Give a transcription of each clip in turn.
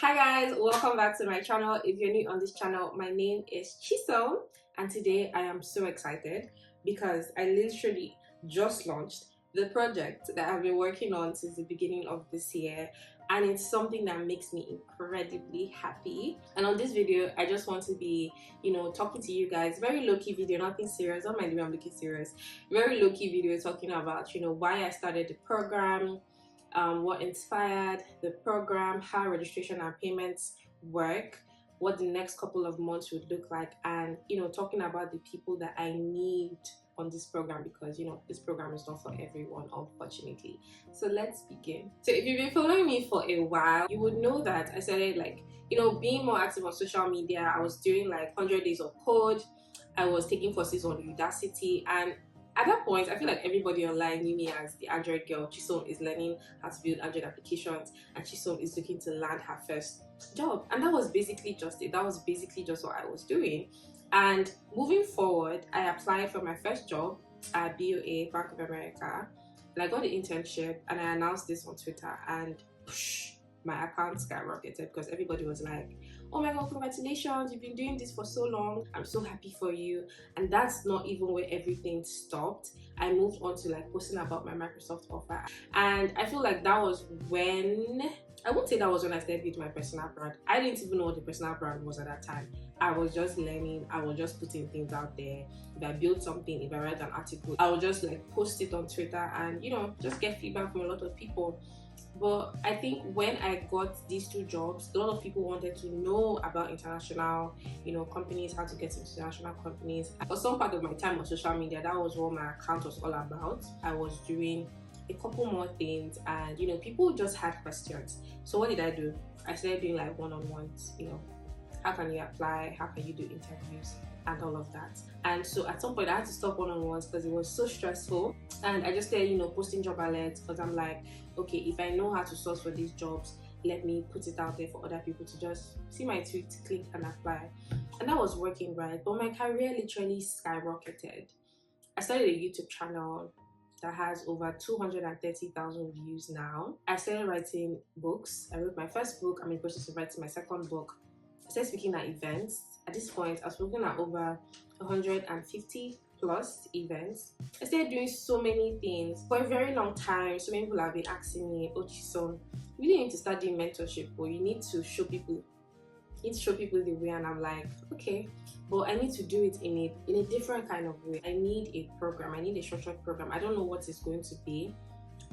Hi guys, welcome back to my channel. If you're new on this channel, my name is Chisom, and today I am so excited because I literally just launched the project that I've been working on since the beginning of this year, and it's something that makes me incredibly happy. And on this video I just want to be, talking to you guys. Very low-key video, nothing serious. Don't mind me, I'm looking serious. Very low-key video talking about why I started the program, what inspired the program, how registration and payments work, what the next couple of months would look like, and talking about the people that I need on this program, because this program is not for everyone, unfortunately. So let's begin. So if you've been following me for a while, you would know that I started being more active on social media. I was doing 100 days of code. I was taking courses on Udacity, and at that point, I feel like everybody online knew me as the Android girl. Chisom is learning how to build Android applications, and Chisom is looking to land her first job. And that was basically just it. That was basically just what I was doing. And moving forward, I applied for my first job at BOA, Bank of America. And I got the internship, and I announced this on Twitter, and my account skyrocketed because everybody was like, oh my god, congratulations, you've been doing this for so long, I'm so happy for you. And that's not even where everything stopped. I moved on to posting about my Microsoft offer, and I feel like that was when, I won't say that was when I started building my personal brand. I didn't even know what the personal brand was at that time. I was just learning. I was just putting things out there. If I build something, if I write an article, I would just post it on Twitter and just get feedback from a lot of people. But I think when I got these two jobs, a lot of people wanted to know about international, companies, how to get into international companies. For some part of my time on social media, that was what my account was all about. I was doing a couple more things, and people just had questions. So what did I do? I started doing one-on-ones. How can you apply? How can you do interviews? And all of that. And so at some point I had to stop one-on-ones because it was so stressful, and I just started posting job alerts, because I'm like, okay, if I know how to source for these jobs, let me put it out there for other people to just see my tweet, click and apply. And that was working, right? But my career literally skyrocketed. I started a YouTube channel that has over 230,000 views now. I started writing books. I wrote my first book. I'm in the process of writing my second book. I started speaking at events. At this point, I was speaking at over 150 plus events. I started doing so many things for a very long time. So many people have been asking me, oh Chisom, you really need to start doing mentorship, or you need to show people. You need to show people the way. And I'm like, okay, but I need to do it in a different kind of way. I need a program. I need a structured program. I don't know what it's going to be,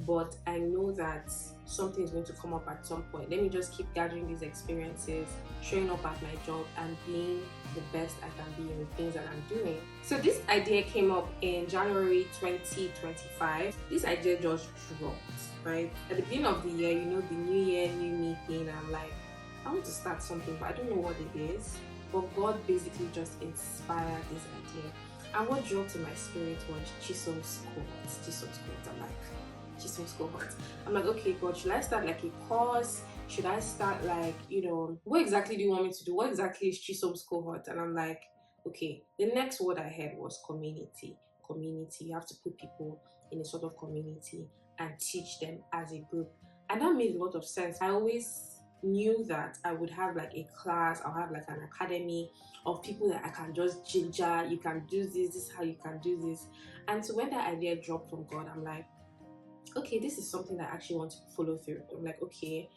but I know that something is going to come up at some point. Let me just keep gathering these experiences, showing up at my job, and being the best I can be in the things that I'm doing. So this idea came up in January 2025. This idea just dropped, right? At the beginning of the year, the new year, new me thing. I'm like, I want to start something, but I don't know what it is. But God basically just inspired this idea. And what drove to my spirit was Chisom's Cohort. Chisom's Cohort. I'm like, Chisom's Cohort. I'm like, okay, God, should I start a course? Should I start what exactly do you want me to do? What exactly is Chisom's Cohort? And I'm like, okay, the next word I heard was community. Community. You have to put people in a sort of community and teach them as a group. And that made a lot of sense. I always knew that I would have a class, I'll have an academy of people that I can just ginger. You can do this is how you can do this. And so when that idea dropped from God, I'm like, okay, this is something that I actually want to follow through. I'm like, okay,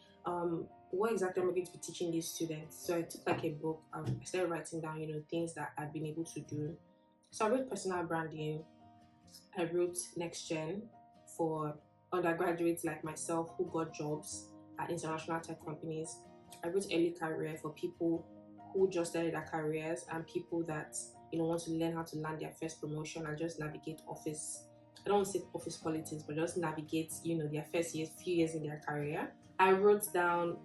what exactly am I going to be teaching these students? So I took a book. I started writing down things that I've been able to do. So I wrote personal branding. I wrote NextGen for undergraduates like myself who got jobs at international tech companies. I wrote early career for people who just started their careers, and people that want to learn how to land their first promotion and just navigate office. I don't want to say office politics, but just navigate their first few years in their career. I wrote down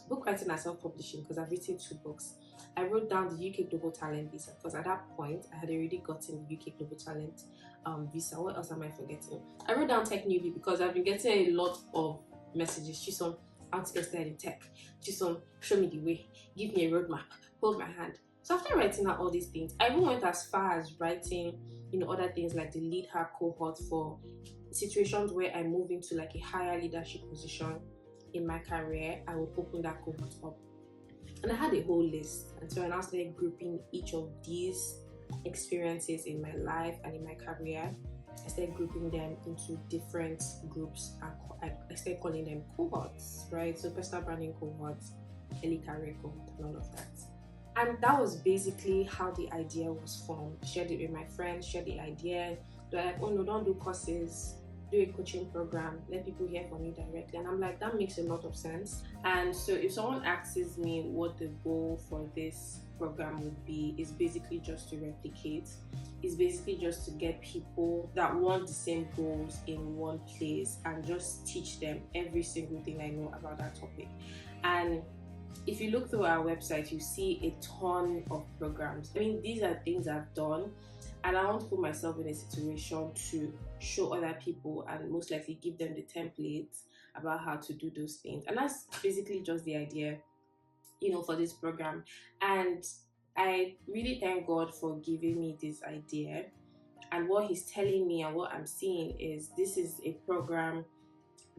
book writing and self-publishing, because I've written 2 books. I wrote down the UK Global Talent Visa, because at that point I had already gotten the UK Global Talent visa. What else am I forgetting? I wrote down Tech Newbie, because I've been getting a lot of messages. Chisom, I want to get started in tech. Chisom, show me the way. Give me a roadmap. Hold my hand. So after writing out all these things, I even went as far as writing, other things like the LeadHer Cohort for situations where I move into a higher leadership position in my career, I would open that cohort up. And I had a whole list. And so I now started grouping each of these experiences in my life and in my career. I started grouping them into different groups and I started calling them cohorts, right? So personal branding cohorts, early career cohort, and all of that. And that was basically how the idea was formed. Shared it with my friends, shared the idea. They're like, oh no, don't do courses, do a coaching program, let people hear from you directly. And I'm like, that makes a lot of sense. And so if someone asks me what the goal for this program would be, is basically just to replicate. It's basically just to get people that want the same goals in one place and just teach them every single thing I know about that topic. And if you look through our website, you see a ton of programs. I mean, these are things I've done, and I want to put myself in a situation to show other people and most likely give them the templates about how to do those things. And that's basically just the idea, for this program. And I really thank God for giving me this idea. And what He's telling me and what I'm seeing is this is a program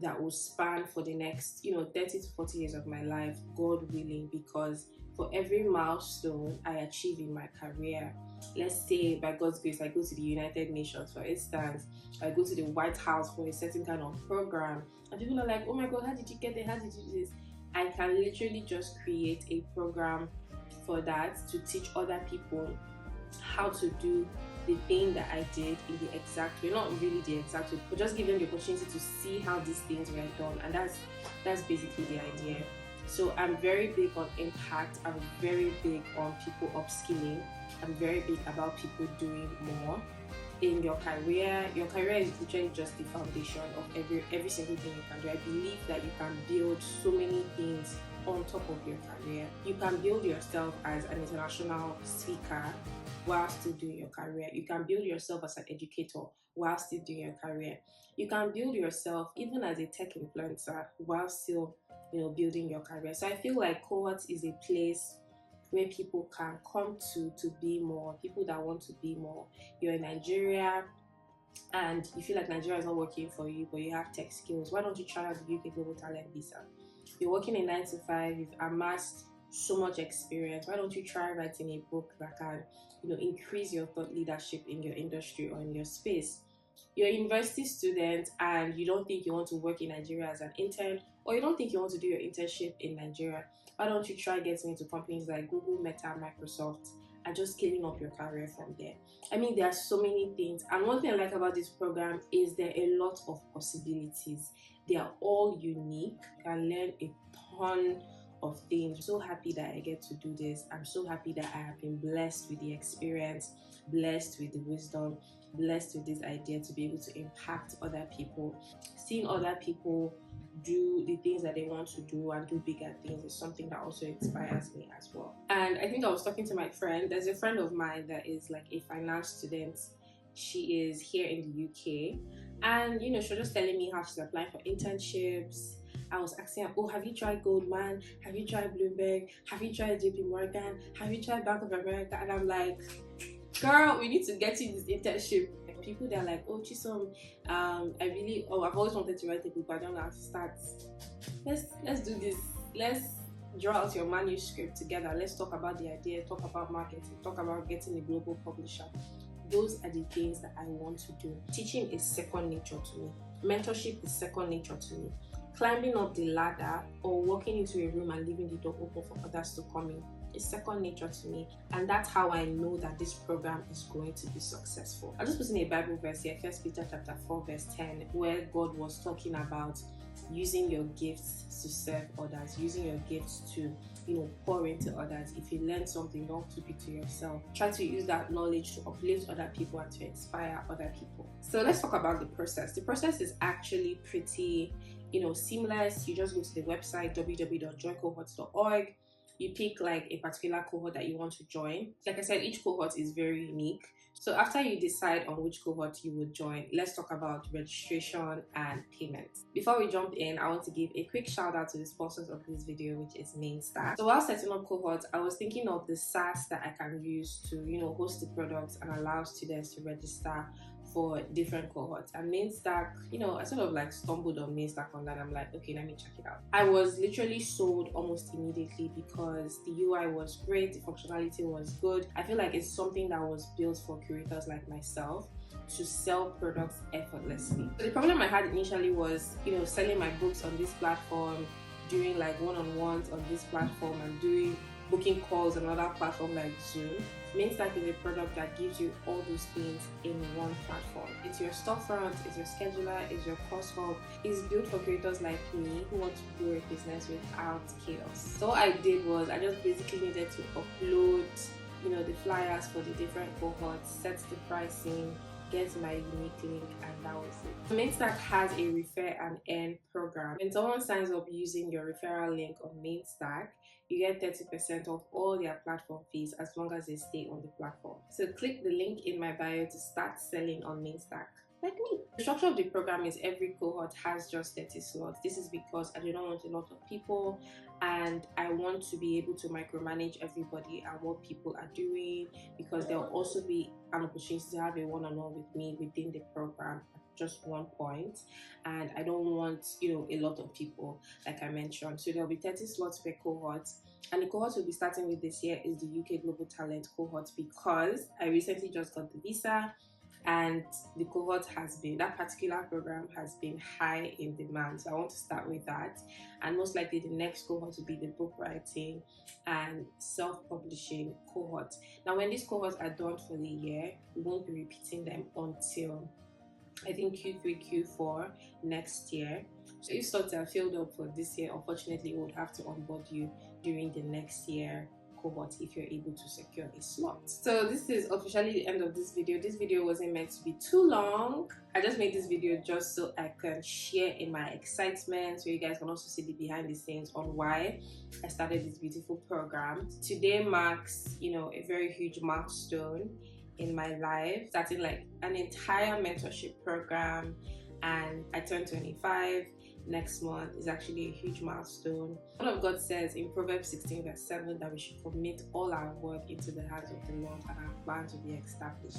that will span for the next 30 to 40 years of my life, God willing, because for every milestone I achieve in my career, let's say by God's grace I go to the United Nations, for instance, I go to the White House for a certain kind of program, and people are like, oh my God, how did you get there, how did you do this? I can literally just create a program for that to teach other people how to do the thing that I did in the exact way, not really the exact way, but just give them the opportunity to see how these things were done. And that's basically the idea. So I'm very big on impact. I'm very big on people upskilling. I'm very big about people doing more in your career. Your career is literally just the foundation of every single thing you can do. I believe that you can build so many things on top of your career. You can build yourself as an international speaker while still doing your career. You can build yourself as an educator while still doing your career. You can build yourself even as a tech influencer while still, building your career. So I feel like Cohorts is a place where people can come to be more, people that want to be more. You're in Nigeria and you feel like Nigeria is not working for you, but you have tech skills. Why don't you try out the UK Global Talent Visa? You're working a 9 to 5, you've amassed so much experience. Why don't you try writing a book that can, increase your thought leadership in your industry or in your space? You're a university student and you don't think you want to work in Nigeria as an intern, or you don't think you want to do your internship in Nigeria. Why don't you try getting into companies like Google, Meta, Microsoft, and just scaling up your career from there? I mean, there are so many things. And one thing I like about this program is there are a lot of possibilities. They are all unique. You can learn a ton of things. I'm so happy that I get to do this. I'm so happy that I have been blessed with the experience, blessed with the wisdom, blessed with this idea to be able to impact other people. Seeing other people do the things that they want to do and do bigger things is something that also inspires me as well. And I think I was talking to my friend. There's a friend of mine that is like a finance student. She is here in the UK, and she was just telling me how she's applying for internships. I was asking her, oh, have you tried Goldman? Have you tried Bloomberg? Have you tried JP Morgan? Have you tried Bank of America? And I'm like, girl, we need to get you this internship. People that are like, oh, Chisom, I've always wanted to write a book, but I don't know how to start. Let's do this. Let's draw out your manuscript together. Let's talk about the idea, talk about marketing, talk about getting a global publisher. Those are the things that I want to do. Teaching is second nature to me. Mentorship is second nature to me. Climbing up the ladder or walking into a room and leaving the door open for others to come in is second nature to me. And that's how I know that this program is going to be successful. I'll just put in a Bible verse here, 1 Peter chapter 4 verse 10, where God was talking about using your gifts to serve others, using your gifts to pour into others. If you learn something, don't keep it to yourself. Try to use that knowledge to uplift other people and to inspire other people. So let's talk about the process. The process is actually pretty seamless. You just go to the website www.joincohorts.org. You pick like a particular cohort that you want to join. Like I said, each cohort is very unique. So after you decide on which cohort you would join, let's talk about registration and payment. Before we jump in, I want to give a quick shout out to the sponsors of this video, which is Mainstar. So while setting up cohorts, I was thinking of the SaaS that I can use to host the products and allow students to register for different cohorts. And Mainstack, I sort of like stumbled on Mainstack online. I'm like, okay, let me check it out. I was literally sold almost immediately because the UI was great, the functionality was good. I feel like it's something that was built for curators like myself to sell products effortlessly. So the problem I had initially was, selling my books on this platform, doing like one-on-ones on this platform, and doing booking calls on another platform like Zoom. Mainstack is a product that gives you all those things in one platform. It's your storefront, it's your scheduler, it's your course hub. It's built for creators like me who want to grow a business without chaos. So what I did was I just basically needed to upload, the flyers for the different cohorts, set the pricing, get my unique link, and that was it. Mainstack has a refer and earn program. When someone signs up using your referral link on Mainstack, you get 30% off all their platform fees as long as they stay on the platform. So click the link in my bio to start selling on Mainstack, like me. The structure of the program is every cohort has just 30 slots. This is because I do not want a lot of people, and I want to be able to micromanage everybody and what people are doing, because there will also be an opportunity to have a one-on-one with me within the program at just one point, and I don't want a lot of people, like I mentioned. So there will be 30 slots per cohort, and the cohort we'll be starting with this year is the UK Global Talent Cohort, because I recently just got the visa, and the cohort that particular program has been high in demand. So I want to start with that, and most likely the next cohort will be the book writing and self-publishing cohort. Now when these cohorts are done for the year, we won't be repeating them until I think Q3, Q4 next year. So if slots are filled up for this year, unfortunately we would have to onboard you during the next year cohort if you're able to secure a slot. So this is officially the end of this video. This video wasn't meant to be too long. I just made this video just so I can share in my excitement, so you guys can also see the behind the scenes on why I started this beautiful program. Today marks, a very huge milestone in my life, starting like an entire mentorship program, and I turned 25 next month. Is actually a huge milestone. One of God says in Proverbs 16 verse 7 that we should commit all our work into the hands of the Lord and our plans will be established.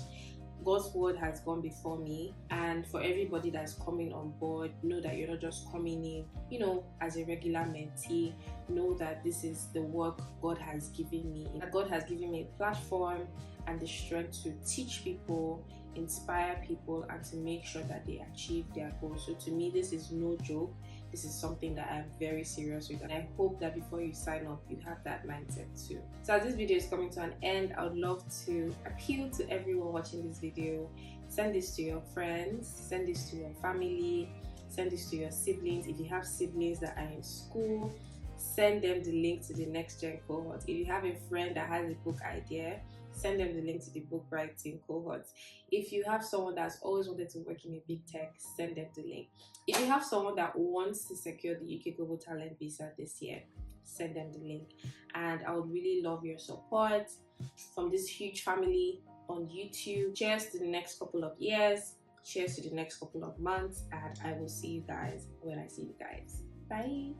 God's word has gone before me, and for everybody that's coming on board, know that you're not just coming in, as a regular mentee. Know that this is the work God has given me. That God has given me a platform and the strength to teach people, inspire people, and to make sure that they achieve their goals. So to me, this is no joke. This is something that I'm very serious with, and I hope that before you sign up, you have that mindset too. So as this video is coming to an end, I would love to appeal to everyone watching this video. Send this to your friends, send this to your family, send this to your siblings. If you have siblings that are in school, send them the link to the NextGen Cohort. If you have a friend that has a book idea, send them the link to the book writing cohort. If you have someone that's always wanted to work in a big tech, send them the link. If you have someone that wants to secure the UK Global Talent Visa this year, send them the link. And I would really love your support from this huge family on YouTube. Cheers to the next couple of years. Cheers to the next couple of months. And I will see you guys when I see you guys. Bye.